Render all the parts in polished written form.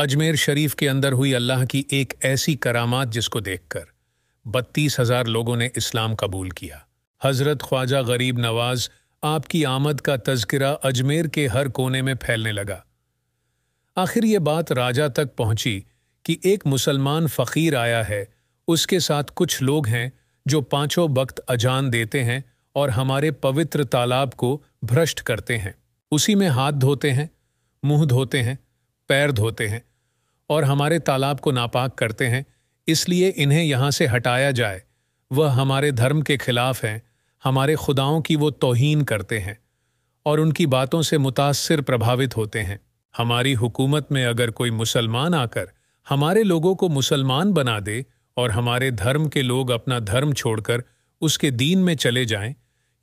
अजमेर शरीफ के अंदर हुई अल्लाह की एक ऐसी करामात जिसको देखकर 32,000 लोगों ने इस्लाम कबूल किया। हज़रत ख्वाजा गरीब नवाज आपकी आमद का तज़किरा अजमेर के हर कोने में फैलने लगा। आखिर ये बात राजा तक पहुंची कि एक मुसलमान फ़कीर आया है, उसके साथ कुछ लोग हैं जो पांचों वक्त अजान देते हैं और हमारे पवित्र तालाब को भ्रष्ट करते हैं। उसी में हाथ धोते हैं, मुंह धोते हैं, पैर धोते हैं और हमारे तालाब को नापाक करते हैं। इसलिए इन्हें यहाँ से हटाया जाए। वह हमारे धर्म के खिलाफ हैं, हमारे खुदाओं की वो तौहीन करते हैं और उनकी बातों से मुतासिर प्रभावित होते हैं। हमारी हुकूमत में अगर कोई मुसलमान आकर हमारे लोगों को मुसलमान बना दे और हमारे धर्म के लोग अपना धर्म छोड़कर उसके दीन में चले जाएं,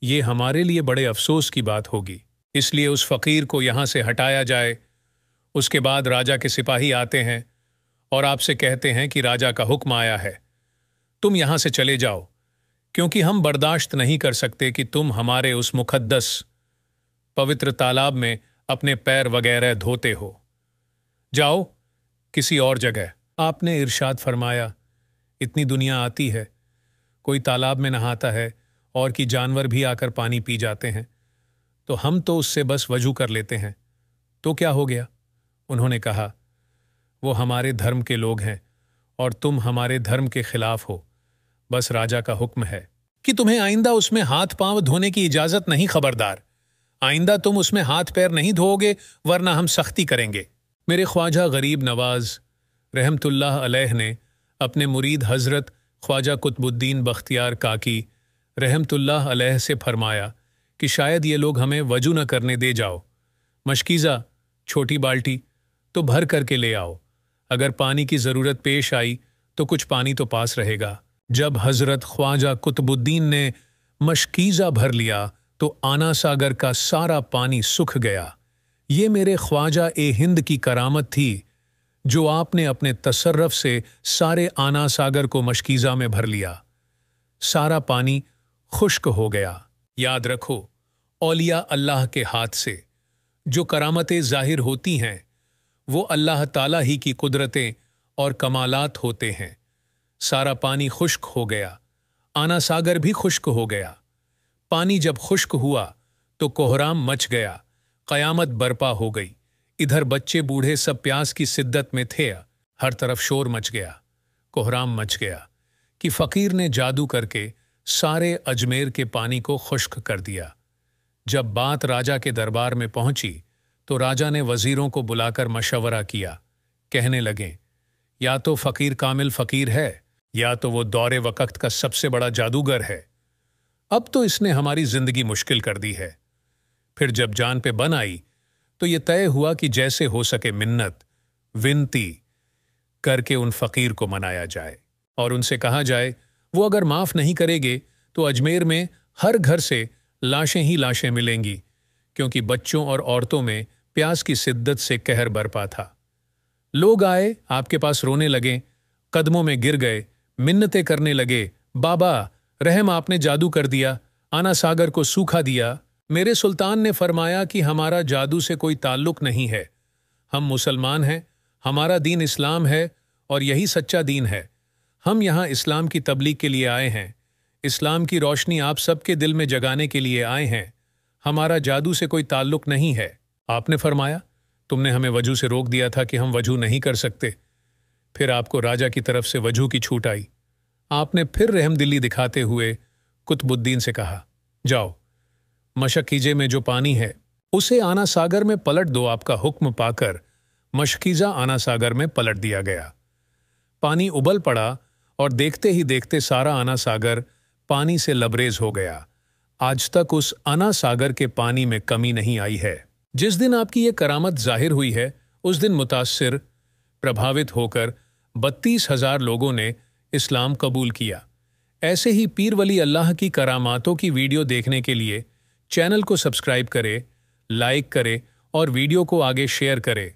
ये हमारे लिए बड़े अफसोस की बात होगी। इसलिए उस फ़कीर को यहाँ से हटाया जाए। उसके बाद राजा के सिपाही आते हैं और आपसे कहते हैं कि राजा का हुक्म आया है, तुम यहाँ से चले जाओ, क्योंकि हम बर्दाश्त नहीं कर सकते कि तुम हमारे उस मुक़द्दस पवित्र तालाब में अपने पैर वगैरह धोते हो। जाओ किसी और जगह। आपने इरशाद फरमाया, इतनी दुनिया आती है, कोई तालाब में नहाता है और कि जानवर भी आकर पानी पी जाते हैं, तो हम तो उससे बस वजू कर लेते हैं, तो क्या हो गया? उन्होंने कहा, वो हमारे धर्म के लोग हैं और तुम हमारे धर्म के खिलाफ हो। बस राजा का हुक्म है कि तुम्हें आइंदा उसमें हाथ पांव धोने की इजाजत नहीं। खबरदार, आइंदा तुम उसमें हाथ पैर नहीं धोओगे, वरना हम सख्ती करेंगे। मेरे ख्वाजा गरीब नवाज रहमतुल्लाह अलैह ने अपने मुरीद हज़रत ख्वाजा कुतुबुद्दीन बख्तियार काकी रहमतुल्लाह अलैह से फरमाया कि शायद ये लोग हमें वजू न करने दे जाओ। मशकीज़ा, छोटी बाल्टी तो भर करके ले आओ। अगर पानी की ज़रूरत पेश आई तो कुछ पानी तो पास रहेगा। जब हज़रत ख्वाजा कुतुबुद्दीन ने मशकीज़ा भर लिया तो आना सागर का सारा पानी सूख गया। ये मेरे ख्वाजा ए हिंद की करामत थी जो आपने अपने तसर्रफ से सारे आना सागर को मशकीज़ा में भर लिया। सारा पानी खुश्क हो गया। याद रखो, औलिया अल्लाह के हाथ से जो करामतें ज़ाहिर होती हैं वो अल्लाह ताला ही की कुदरतें और कमालात होते हैं। सारा पानी खुश्क हो गया, आना सागर भी खुश्क हो गया। पानी जब खुश्क हुआ तो कोहराम मच गया, क़यामत बर्पा हो गई। इधर बच्चे बूढ़े सब प्यास की शिद्दत में थे। हर तरफ शोर मच गया, कोहराम मच गया कि फ़कीर ने जादू करके सारे अजमेर के पानी को खुश्क कर दिया। जब बात राजा के दरबार में पहुंची तो राजा ने वज़ीरों को बुलाकर मशवरा किया। कहने लगे, या तो फ़कीर कामिल फ़कीर है या तो वो दौरे वक़्त का सबसे बड़ा जादूगर है। अब तो इसने हमारी ज़िंदगी मुश्किल कर दी है। फिर जब जान पे बन आई तो ये तय हुआ कि जैसे हो सके मिन्नत विनती करके उन फ़कीर को मनाया जाए और उनसे कहा जाए वो अगर माफ़ नहीं करेंगे तो अजमेर में हर घर से लाशें ही लाशें मिलेंगी, क्योंकि बच्चों और औरतों में प्यास की शिद्दत से कहर बरपा था। लोग आए, आपके पास रोने लगे, कदमों में गिर गए, मिन्नतें करने लगे, बाबा रहम, आपने जादू कर दिया, आना सागर को सूखा दिया। मेरे सुल्तान ने फरमाया कि हमारा जादू से कोई ताल्लुक नहीं है, हम मुसलमान हैं, हमारा दीन इस्लाम है और यही सच्चा दीन है। हम यहाँ इस्लाम की तबलीग के लिए आए हैं, इस्लाम की रोशनी आप सबके दिल में जगाने के लिए आए हैं। हमारा जादू से कोई ताल्लुक नहीं है। आपने फरमाया, तुमने हमें वजू से रोक दिया था कि हम वजू नहीं कर सकते, फिर आपको राजा की तरफ से वजू की छूट आई। आपने फिर रहमदिली दिखाते हुए कुतुबुद्दीन से कहा, जाओ मशकीज़े में जो पानी है उसे आना सागर में पलट दो। आपका हुक्म पाकर मशकीज़ा आना सागर में पलट दिया गया। पानी उबल पड़ा और देखते ही देखते सारा आना सागर पानी से लबरेज हो गया। आज तक उस आना सागर के पानी में कमी नहीं आई है। जिस दिन आपकी ये करामत जाहिर हुई है उस दिन मुतासिर प्रभावित होकर 32,000 लोगों ने इस्लाम कबूल किया। ऐसे ही पीर वली अल्लाह की करामातों की वीडियो देखने के लिए चैनल को सब्सक्राइब करें, लाइक करें और वीडियो को आगे शेयर करें।